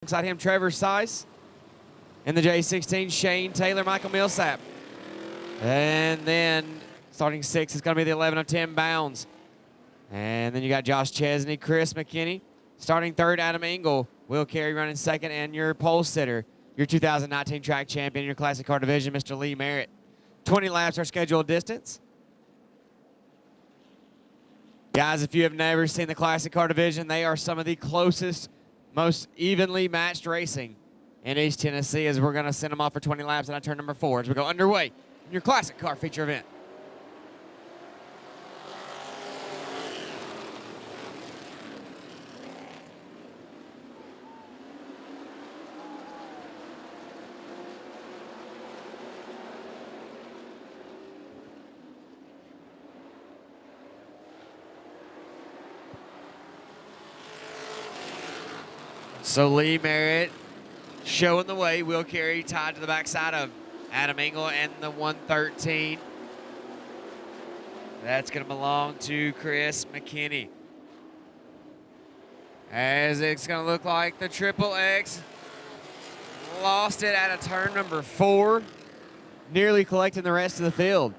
Alongside him, Trevor Seiss. In the J16, Shane Taylor, Michael Millsap. And then starting 6 is going to be the 11 of 10 Bounds. And then you got Josh Chesney, Chris McKinney. Starting 3rd, Adam Engel. Will Carey running 2nd. And your pole sitter, your 2019 track champion in your Classic Car division, Mr. Lee Merritt. 20 laps are scheduled distance. Guys, if you have never seen the Classic Car division, they are some of the closest, most evenly matched racing in East Tennessee, as we're going to send them off for 20 laps on turn number 4 as we go underway in your Classic Car feature event. So Lee Merritt showing the way. Will Carey tied to the backside of Adam Engel and the 113. That's going to belong to Chris McKinney. As it's going to look like the Triple X lost it at a turn number 4, nearly collecting the rest of the field.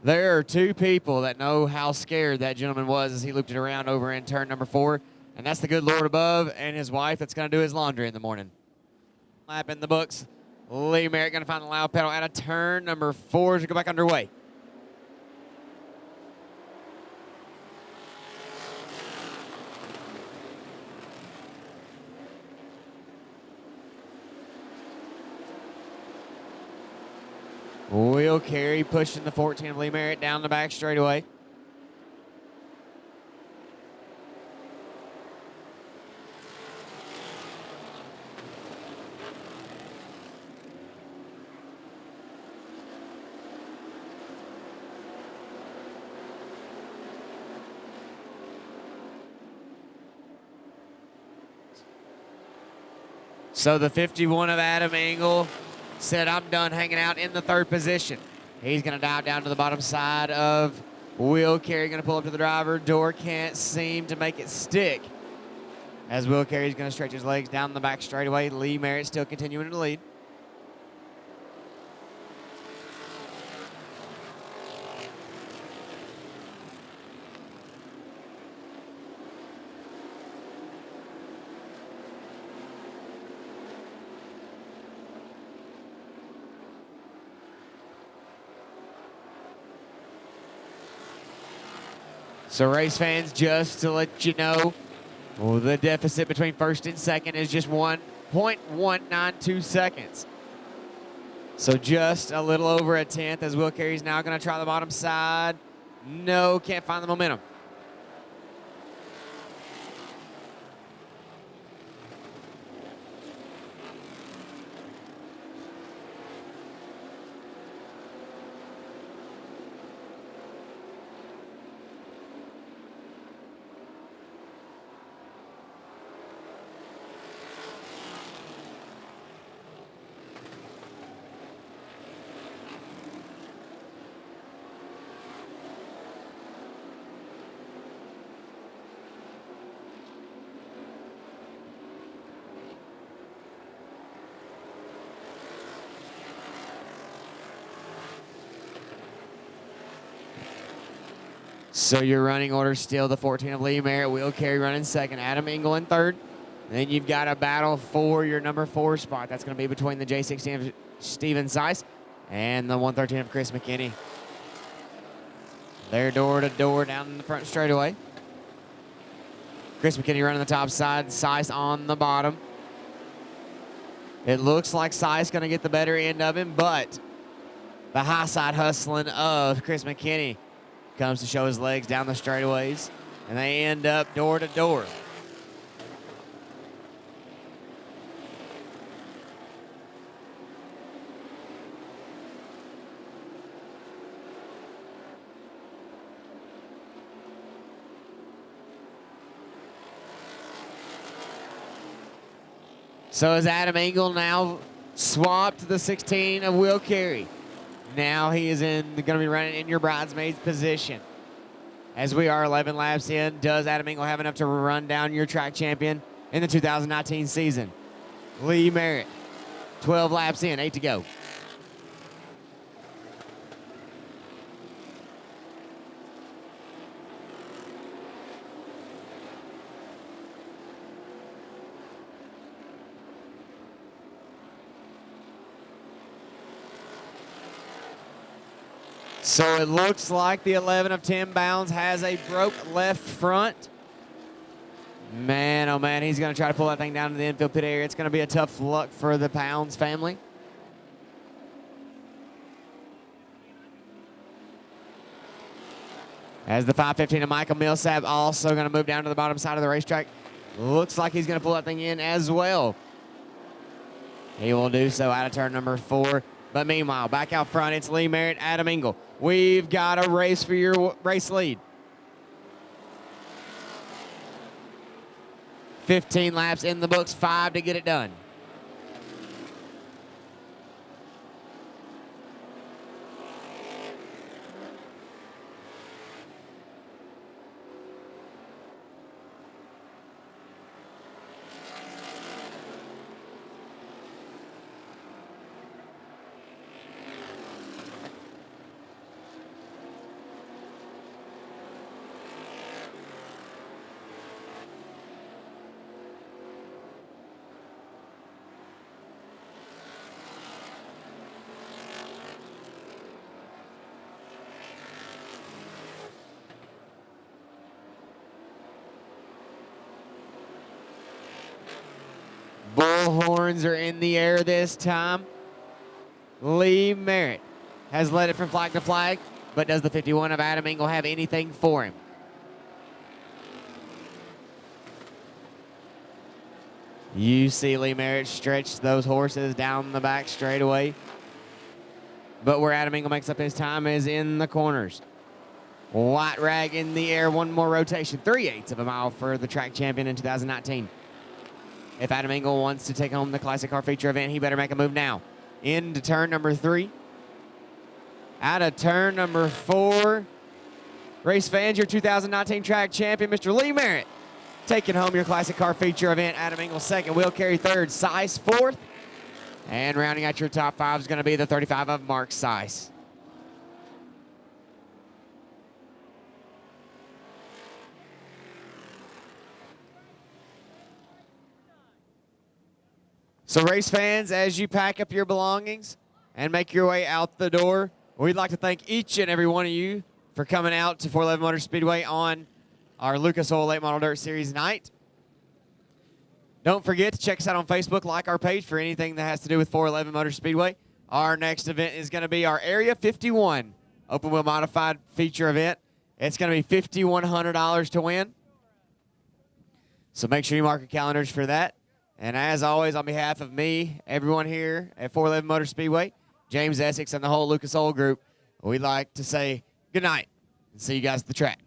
There are 2 people that know how scared that gentleman was as he looped it around over in turn number 4, and that's the good Lord above and his wife that's going to do his laundry in the morning. Lap in the books. Lee Merritt going to find the loud pedal at a turn number 4 to go back underway. Will Carey pushing the 14 of Lee Merritt down the back straightaway. So the 51 of Adam Engel said, I'm done hanging out in the 3rd position. He's going to dive down to the bottom side of Will Carey. Going to pull up to the driver. Door can't seem to make it stick. As Will Carey's going to stretch his legs down the back straightaway. Lee Merritt still continuing to lead. So race fans, just to let you know, the deficit between 1st and 2nd is just 1.192 seconds. So just a little over a 10th as Will Carey's now going to try the bottom side. No, can't find the momentum. So your running order still the 14 of Lee Merritt, Will Carey running 2nd, Adam Engel in 3rd. Then you've got a battle for your number 4 spot. That's going to be between the J16 of Steven Seiss and the 113 of Chris McKinney. They're door to door down the front straightaway. Chris McKinney running the top side, Seiss on the bottom. It looks like Seiss going to get the better end of him, but the high side hustling of Chris McKinney comes to show his legs down the straightaways, and they end up door to door. So as Adam Engel now swapped the 16 of Will Carey. Now he is going to be running in your bridesmaid's position. As we are 11 laps in, does Adam Engel have enough to run down your track champion in the 2019 season? Lee Merritt, 12 laps in, 8 to go. So it looks like the 11 of Tim Bounds has a broke left front. Man, oh man, he's going to try to pull that thing down to the infield pit area. It's going to be a tough luck for the Pounds family. As the 515 of Michael Millsap also going to move down to the bottom side of the racetrack. Looks like he's going to pull that thing in as well. He will do so out of turn number 4. But meanwhile, back out front, it's Lee Merritt, Adam Engel. We've got a race for your race lead. 15 laps in the books, 5 to get it done. Bullhorns are in the air this time. Lee Merritt has led it from flag to flag, but does the 51 of Adam Engel have anything for him? You see Lee Merritt stretch those horses down the back straightaway. But where Adam Engel makes up his time is in the corners. White rag in the air, one more rotation. 3/8 of a mile for the track champion in 2019. If Adam Engel wants to take home the Classic Car Feature event, he better make a move now. Into turn number 3. Out of turn number 4. Race fans, your 2019 track champion, Mr. Lee Merritt, taking home your Classic Car Feature event. Adam Engel second, Will Carey third, Sice fourth. And rounding out your top 5 is going to be the 35 of Mark Sice. So race fans, as you pack up your belongings and make your way out the door, we'd like to thank each and every one of you for coming out to 411 Motor Speedway on our Lucas Oil Late Model Dirt Series night. Don't forget to check us out on Facebook, like our page for anything that has to do with 411 Motor Speedway. Our next event is going to be our Area 51 Open Wheel Modified Feature event. It's going to be $5,100 to win. So make sure you mark your calendars for that. And as always, on behalf of me, everyone here at 411 Motor Speedway, James Essex, and the whole Lucas Oil Group, we'd like to say good night and see you guys at the track.